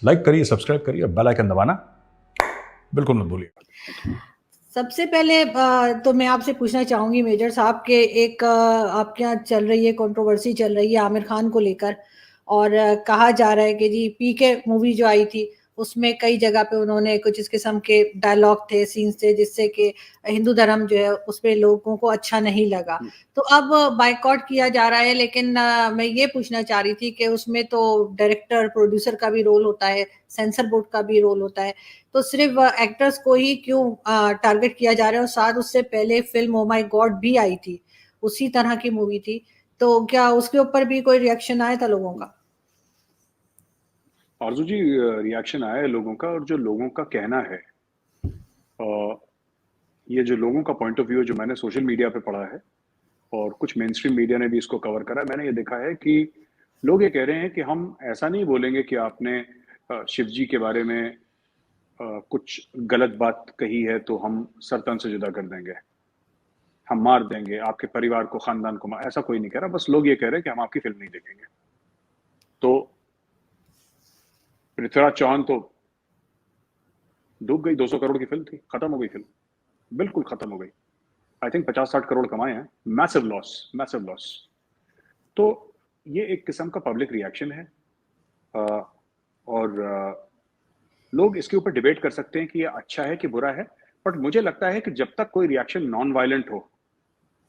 Like करिए, subscribe करिए, bell icon दबाना बिल्कुल मत भूलिएगा। सबसे पहले तो मैं आपसे पूछना चाहूंगी मेजर साहब के एक आपके यहाँ चल रही है कंट्रोवर्सी चल रही है आमिर खान को लेकर। और कहा जा रहा है कि जी पीके मूवी जो आई थी उसमें कई जगह पे उन्होंने कुछ इस किस्म के डायलॉग थे, सीन्स थे, जिससे कि हिंदू धर्म जो है उस पे लोगों को अच्छा नहीं लगा। तो अब बायकॉट किया जा रहा है, लेकिन मैं ये पूछना चाह रही थी कि उसमें तो डायरेक्टर प्रोड्यूसर का भी रोल होता है, सेंसर बोर्ड का भी रोल होता है। तो सिर्फ एक्टर्स को ही क्यों टारगेट किया जा रहा है? और साथ उससे पहले फिल्म ओ माय गॉड भी आई थी, उसी तरह की मूवी थी। तो क्या उसके ऊपर भी कोई रिएक्शन आया था लोगों का? आरजू जी, रिएक्शन आया है लोगों का। और जो लोगों का कहना है, अ, ये जो लोगों का पॉइंट ऑफ व्यू है, जो मैंने सोशल मीडिया पे पढ़ा है और कुछ मेन स्ट्रीम मीडिया ने भी इसको कवर करा है, मैंने ये देखा है कि लोग ये कह रहे हैं कि हम ऐसा नहीं बोलेंगे कि आपने शिव जी के बारे में कुछ गलत बात कही है तो हम सर तन से जुदा कर देंगे, हम मार देंगे आपके परिवार को, खानदान को ऐसा कोई नहीं कह रहा। बस लोग ये कह रहे हैं कि हम आपकी फिल्म नहीं देखेंगे। तो पृथ्वीराज चौहान तो डूब गई, 200 करोड़ की फिल्म थी, खत्म हो गई फिल्म, बिल्कुल खत्म हो गई। आई थिंक 50-60 करोड़ कमाए हैं, मैसिव लॉस, मैसिव लॉस। तो ये एक किस्म का पब्लिक रिएक्शन है। और लोग इसके ऊपर डिबेट कर सकते हैं कि ये अच्छा है कि बुरा है, बट मुझे लगता है कि जब तक कोई रिएक्शन नॉन वायलेंट हो,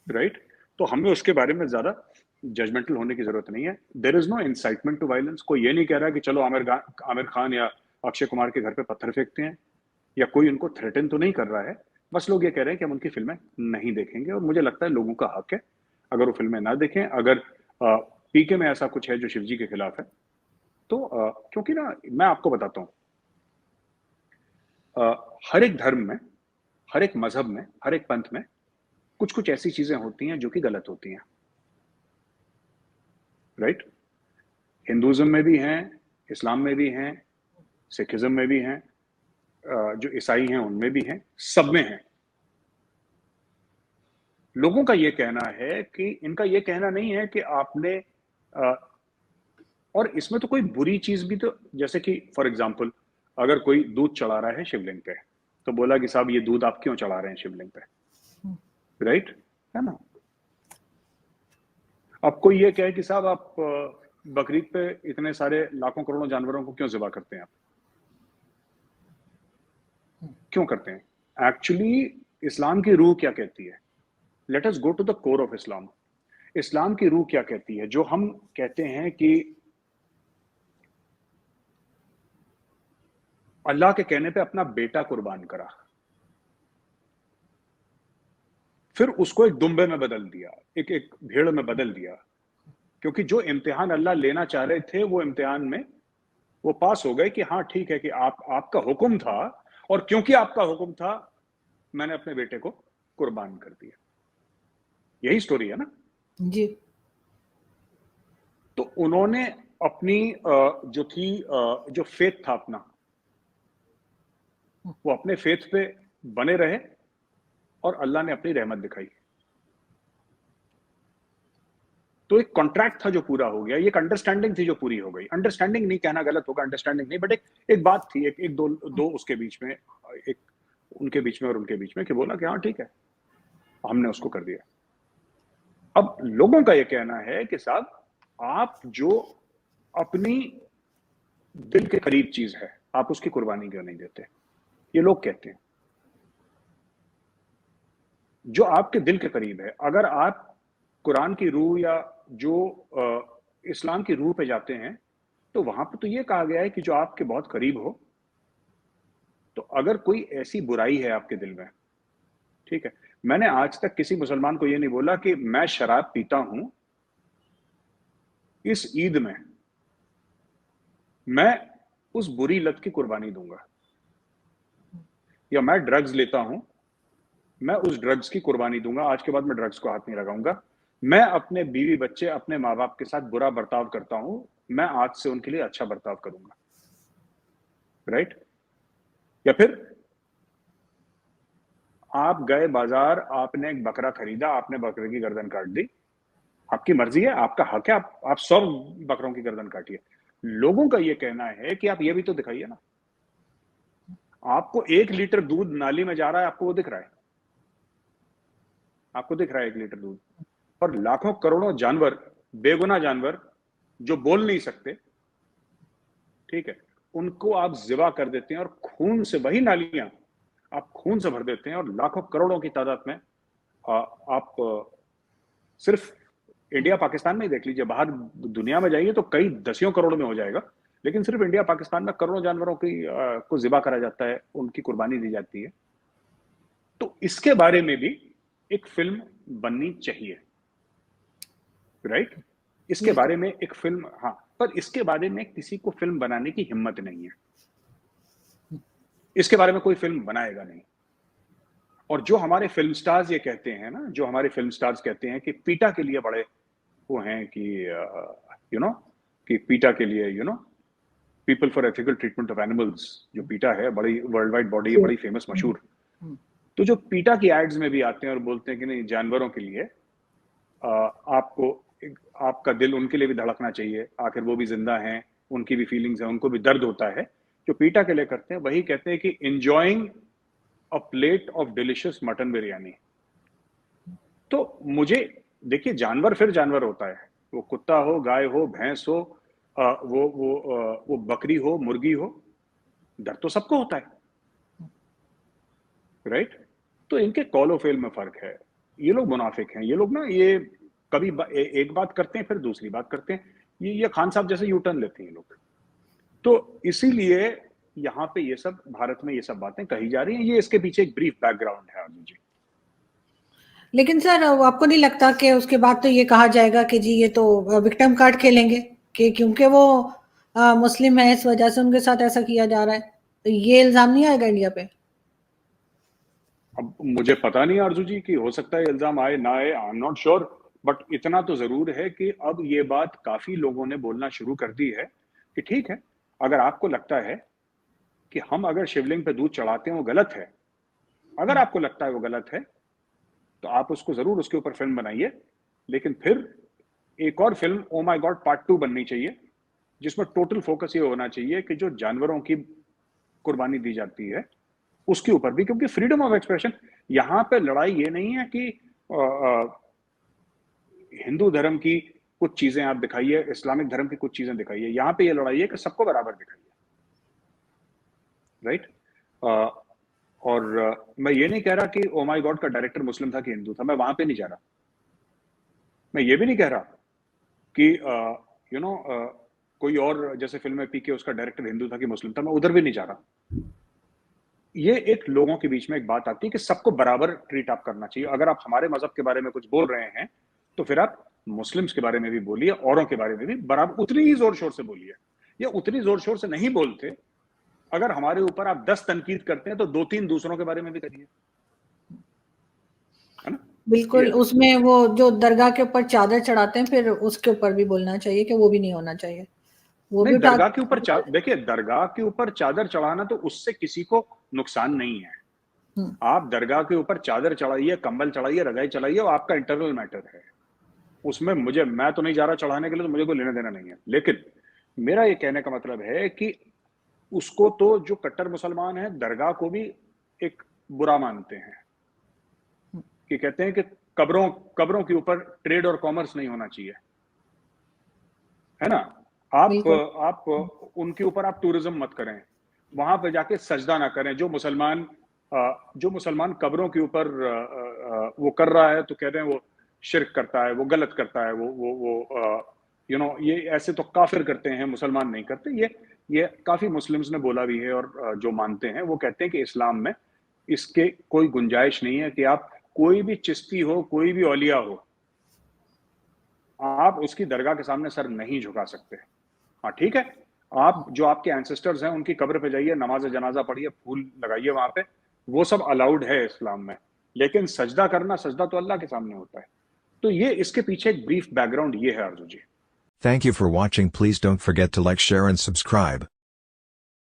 राइट, तो हमें उसके बारे में ज्यादा जजमेंटल होने की जरूरत नहीं है। There is no incitement to violence. कोई ये नहीं कह रहा कि चलो आमिर खान या अक्षय कुमार के घर पे पत्थर फेंकते हैं, या कोई उनको थ्रेटन तो नहीं कर रहा है। बस लोग ये कह रहे हैं कि हम उनकी फिल्में नहीं देखेंगे। और मुझे लगता है लोगों का हक है अगर वो फिल्में ना देखें। अगर पीके में ऐसा कुछ है जो शिवजी के खिलाफ है, तो क्योंकि ना, मैं आपको बताता हूँ, हर एक धर्म में, हर एक मजहब में, हर एक पंथ में कुछ कुछ ऐसी चीजें होती हैं जो कि गलत होती हैं, राइट। हिंदुज्म में भी हैं, इस्लाम में भी हैं, सिखिज्म में भी हैं, जो ईसाई हैं उनमें भी हैं, सब में हैं। लोगों का ये कहना है कि, इनका ये कहना नहीं है कि आपने और इसमें तो कोई बुरी चीज भी तो, जैसे कि फॉर एग्जांपल अगर कोई दूध चढ़ा रहा है शिवलिंग पे, तो बोला कि साहब ये दूध आप क्यों चढ़ा रहे हैं शिवलिंग पे, राइट, है ना। अब कोई ये कहे कि साहब आप बकरीद पे इतने सारे लाखों करोड़ों जानवरों को क्यों ज़िबा करते हैं, आप क्यों करते हैं? एक्चुअली इस्लाम की रूह क्या कहती है? Let us go to the core of Islam. Islam की रूह क्या कहती है? जो हम कहते हैं कि अल्लाह के कहने पे अपना बेटा कुर्बान करा, फिर उसको एक दुम्बे में बदल दिया, एक एक भेड़ में बदल दिया, क्योंकि जो इम्तिहान अल्लाह लेना चाह रहे थे वो इम्तिहान में वो पास हो गए कि हाँ ठीक है कि आपका हुक्म था, और क्योंकि आपका हुक्म था मैंने अपने बेटे को कुर्बान कर दिया। यही स्टोरी है ना। जी। तो उन्होंने अपनी जो थी, जो फेथ था अपना, वो अपने फेथ पे बने रहे, और अल्लाह ने अपनी रहमत दिखाई। तो एक कॉन्ट्रैक्ट था जो पूरा हो गया, एक अंडरस्टैंडिंग थी जो पूरी हो गई। अंडरस्टैंडिंग नहीं कहना गलत होगा, अंडरस्टैंडिंग नहीं, बट एक बात थी, एक दो उसके बीच में, एक उनके बीच में और उनके बीच में, कि बोला कि हाँ ठीक है, हमने उसको कर दिया। अब लोगों का यह कहना है कि साहब आप जो अपनी दिल के करीब चीज है, आप उसकी कुर्बानी क्यों नहीं देते? ये लोग कहते हैं जो आपके दिल के करीब है। अगर आप कुरान की रूह या जो इस्लाम की रूह पे जाते हैं, तो वहां पे तो ये कहा गया है कि जो आपके बहुत करीब हो, तो अगर कोई ऐसी बुराई है आपके दिल में, ठीक है, मैंने आज तक किसी मुसलमान को ये नहीं बोला कि मैं शराब पीता हूं, इस ईद में मैं उस बुरी लत की कुर्बानी दूंगा, या मैं ड्रग्स लेता हूं, मैं उस ड्रग्स की कुर्बानी दूंगा, आज के बाद मैं ड्रग्स को हाथ नहीं लगाऊंगा। मैं अपने बीवी बच्चे, अपने माँ बाप के साथ बुरा बर्ताव करता हूं, मैं आज से उनके लिए अच्छा बर्ताव करूंगा, राइट। या फिर आप गए बाजार, आपने एक बकरा खरीदा, आपने बकरे की गर्दन काट दी, आपकी मर्जी है, आपका हक है, आप 100 बकरों की गर्दन काटिए, लोगों का ये कहना है कि आप ये भी तो दिखाइए ना, आपको 1 लीटर दूध नाली में जा रहा है, आपको वो दिख रहा है, आपको दिख रहा है 1 लीटर दूध, और लाखों करोड़ों जानवर, बेगुनाह जानवर जो बोल नहीं सकते, ठीक है, उनको आप ज़िबा कर देते हैं और खून से वही नालियां आप खून से भर देते हैं, और लाखों करोड़ों की तादाद में आप सिर्फ इंडिया पाकिस्तान में ही देख लीजिए, बाहर दुनिया में जाइए तो कई दसियों करोड़ में हो जाएगा, लेकिन सिर्फ इंडिया पाकिस्तान में करोड़ों जानवरों की को ज़िबा करा जाता है, उनकी कुर्बानी दी जाती है। तो इसके बारे में भी एक फिल्म बननी चाहिए, राइट? इसके बारे में एक फिल्म, हाँ, पर इसके बारे में किसी को फिल्म बनाने की हिम्मत नहीं है, इसके बारे में कोई फिल्म बनाएगा नहीं। और जो हमारे फिल्म स्टार्स ये कहते हैं ना, जो हमारे फिल्म स्टार्स कहते हैं कि पीटा के लिए बड़े वो हैं कि कि पीटा के लिए people for ethical treatment of animals, जो पीटा है बड़ी वर्ल्ड वाइड बॉडी है, बड़ी फेमस मशहूर, तो जो पीटा की एड्स में भी आते हैं और बोलते हैं कि नहीं, जानवरों के लिए आपको आपका दिल उनके लिए भी धड़कना चाहिए, आखिर वो भी जिंदा हैं, उनकी भी फीलिंग्स हैं, उनको भी दर्द होता है, जो पीटा के लिए करते हैं वही कहते हैं कि enjoying a plate of delicious mutton biryani. तो मुझे देखिए, जानवर फिर जानवर होता है, वो कुत्ता हो, गाय हो, भैंस हो, वो बकरी हो, मुर्गी हो, दर्द तो सबको होता है, राइट? तो इनके कॉल ऑफ फेल में फर्क है। ये लोग मुनाफिक हैं, ये लोग ना, ये कभी एक बात करते हैं फिर दूसरी बात करते हैं, ये खान साहब जैसे यू टर्न लेते हैं लोग। तो इसीलिए यहाँ पे ये सब, भारत में ये सब बातें कही जा रही हैं, ये इसके पीछे एक ब्रीफ बैकग्राउंड है अर्जुन जी। लेकिन सर, आपको नहीं लगता कि उसके बाद तो ये कहा जाएगा कि जी ये तो विक्टिम कार्ड खेलेंगे, कि क्योंकि वो मुस्लिम है इस वजह से उनके साथ ऐसा किया जा रहा है, तो ये इल्जाम नहीं आएगा इंडिया पे? अब मुझे पता नहीं अर्जुन जी कि हो सकता है इल्जाम आए ना आए, I am not sure, but इतना तो जरूर है कि अब ये बात काफी लोगों ने बोलना शुरू कर दी है कि ठीक है, अगर आपको लगता है कि हम अगर शिवलिंग पे दूध चढ़ाते हैं वो गलत है, अगर आपको लगता है वो गलत है, तो आप उसको जरूर उसके ऊपर फिल्म बनाइए, लेकिन फिर एक और film oh my God part 2 बननी चाहिए, जिसमें टोटल फोकस ये होना चाहिए कि जो जानवरों की कुर्बानी दी जाती है उसके ऊपर भी, क्योंकि फ्रीडम ऑफ एक्सप्रेशन, यहां पे लड़ाई ये नहीं है कि हिंदू धर्म की कुछ चीजें आप दिखाइए, इस्लामिक धर्म की कुछ चीजें दिखाइए, यहां पे ये लड़ाई है कि सबको बराबर दिखाइए, राइट? और मैं ये नहीं कह रहा कि ओ माय गॉड का डायरेक्टर मुस्लिम था कि हिंदू था, मैं वहां पे नहीं जा रहा। मैं ये भी नहीं कह रहा कि कोई और, जैसे फिल्म में पीके उसका डायरेक्टर हिंदू था कि मुस्लिम था, मैं उधर भी नहीं जा रहा। ये एक लोगों के बीच में एक बात आती है कि सबको बराबर ट्रीट आप करना चाहिए। अगर आप हमारे मजहब के बारे में कुछ बोल रहे हैं तो फिर आप मुस्लिम्स के बारे में भी बोलिए, औरों के बारे में भी बराबर उतनी ही जोर शोर से बोलिए, या उतनी जोर शोर से नहीं बोलते, अगर हमारे ऊपर आप 10 तनकीद करते हैं तो 2-3 दूसरों के बारे में भी करिए, है ना? बिल्कुल, उसमें वो जो दरगाह के ऊपर चादर चढ़ाते हैं, फिर उसके ऊपर भी बोलना चाहिए कि वो भी नहीं होना चाहिए। वो नहीं, भी दरगाह के ऊपर देखिए, दरगाह के ऊपर चादर चढ़ाना तो उससे किसी को नुकसान नहीं है। आप दरगाह के ऊपर चादर चढ़ाइए, कंबल चढ़ाइए, रजाई चढ़ाइए, वो आपका इंटरनल मैटर है, उसमें मैं तो नहीं जा रहा चढ़ाने के लिए, तो मुझे कोई लेना देना नहीं है। लेकिन मेरा ये कहने का मतलब है कि उसको तो जो कट्टर मुसलमान है दरगाह को भी एक बुरा मानते हैं, कि कहते हैं कि कब्रों के ऊपर ट्रेड और कॉमर्स नहीं होना चाहिए, है ना? आप उनके ऊपर आप टूरिज्म मत करें, वहां पे जाके सजदा ना करें। जो मुसलमान कब्रों के ऊपर वो कर रहा है तो कह रहे हैं वो शिर्क करता है, वो गलत करता है, वो ये ऐसे तो काफिर करते हैं, मुसलमान नहीं करते। ये काफी मुस्लिम्स ने बोला भी है, और जो मानते हैं वो कहते हैं कि इस्लाम में इसके कोई गुंजाइश नहीं है कि आप कोई भी चिश्ती हो, कोई भी औलिया हो, आप उसकी दरगाह के सामने सर नहीं झुका सकते। हाँ ठीक है, आप जो आपके एंसेस्टर्स हैं उनकी कब्र पे जाइए, नमाज जनाजा पढ़िए, फूल लगाइए वहां पे, वो सब अलाउड है इस्लाम में, लेकिन सजदा तो अल्लाह के सामने होता है। तो ये इसके पीछे एक ब्रीफ बैकग्राउंड ये है अर्जुन जी। Thank you for watching. Please don't forget to like, share and subscribe.